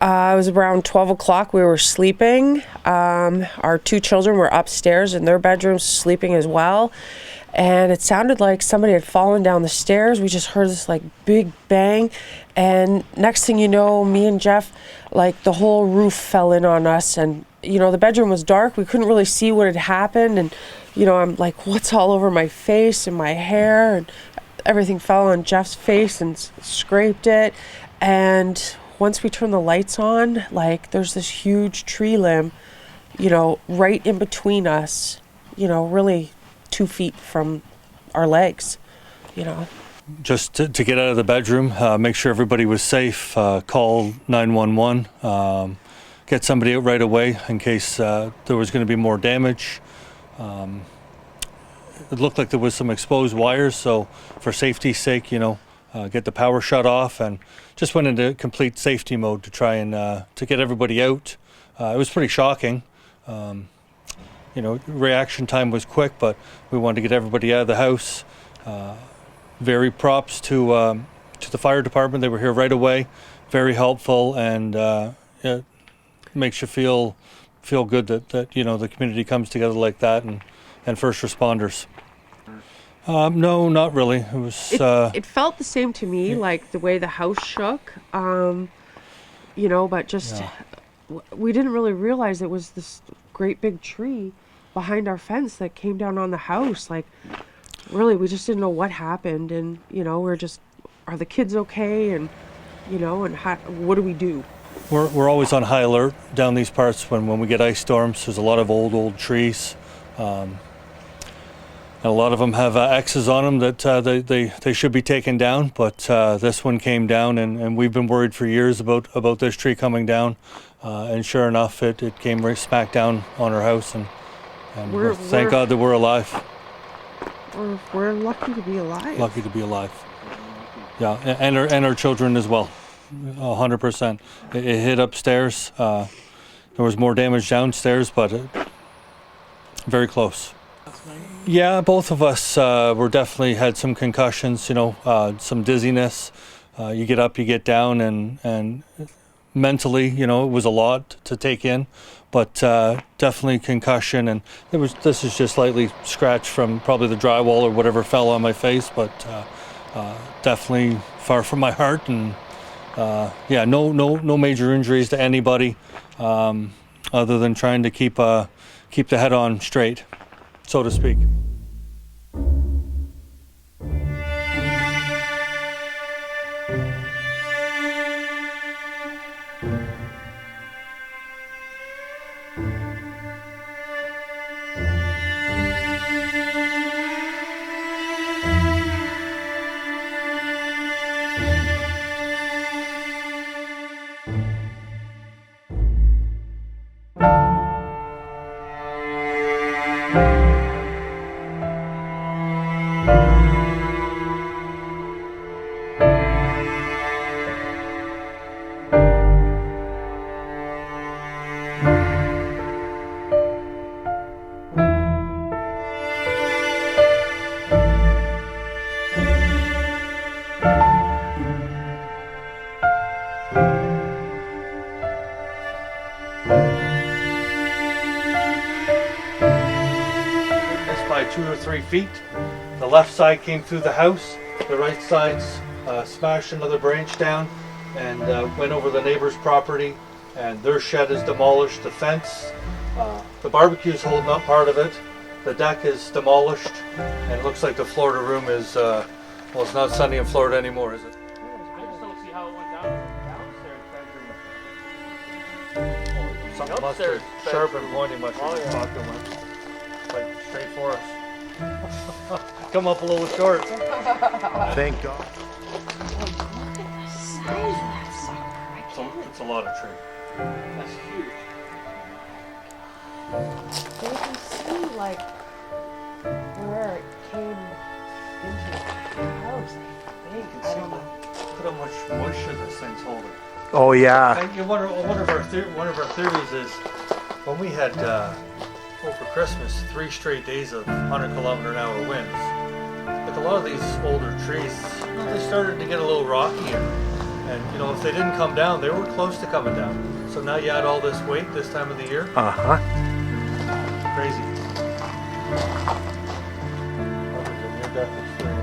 It was around 12 o'clock. We were sleeping. Our two children were upstairs in their bedrooms sleeping as well. And it sounded like somebody had fallen down the stairs. We just heard this like big bang. And next thing you know, me and Jeff, like the whole roof fell in on us. And, you know, the bedroom was dark. We couldn't really see what had happened. And, you know, I'm like, what's all over my face and my hair? And everything fell on Jeff's face and scraped it. And once we turned the lights on, like there's this huge tree limb, you know, right in between us, you know, really 2 feet from our legs, you know. Just to get out of the bedroom, make sure everybody was safe, call 911, get somebody out right away in case there was going to be more damage. It looked like there was some exposed wires, so for safety's sake, you know, get the power shut off, and just went into complete safety mode to try and to get everybody out. It was pretty shocking. You know, reaction time was quick, but we wanted to get everybody out of the house. Very props to the fire department. They were here right away, very helpful, and it makes you feel good that you know the community comes together like that, and first responders. No, not really. It was. It felt the same to me, like the way the house shook. You know, but just we didn't really realize it was this great big tree behind our fence that came down on the house. Like, really, we just didn't know what happened, and you know, we're just, are the kids okay? And you know, and what do we do? We're always on high alert down these parts when we get ice storms. There's a lot of old trees. And a lot of them have X's on them that they should be taken down, but this one came down, and we've been worried for years about this tree coming down, and sure enough, it came right smack down on our house, and thank God that we're alive. We're lucky to be alive. Lucky to be alive. Yeah, and our children as well, 100%. It hit upstairs. There was more damage downstairs, but very close. Yeah, both of us were definitely had some concussions, you know, some dizziness. You get up, you get down, and mentally, you know, it was a lot to take in, but definitely concussion. And this is just slightly scratched from probably the drywall or whatever fell on my face, but definitely far from my heart. And yeah, no major injuries to anybody, other than trying to keep the head on straight, so to speak. By 2 or 3 feet. The left side came through the house, the right side's smashed another branch down and went over the neighbor's property, and their shed is demolished, the fence, the barbecue's holding up part of it, the deck is demolished, and it looks like the Florida room is, well, it's not sunny in Florida anymore, is it? I just don't see how it went downstairs bedroom. Something must have sharp and pointy must have talked to him. Like straight for us. Come up a little short. Thank God. Look at the size of that sucker. It's a lot of tree. That's huge. You can see like where it came into the house. I think. I don't know. Look at how much moisture this thing's holding. Oh yeah. And one of our theories is when we had over Christmas 3 straight days of 100-kilometer-an-hour winds. Like a lot of these older trees, you know, they started to get a little rockier, And you know, if they didn't come down, they were close to coming down. So now you add all this weight this time of the year. Uh-huh. Crazy. That was a near-death experience.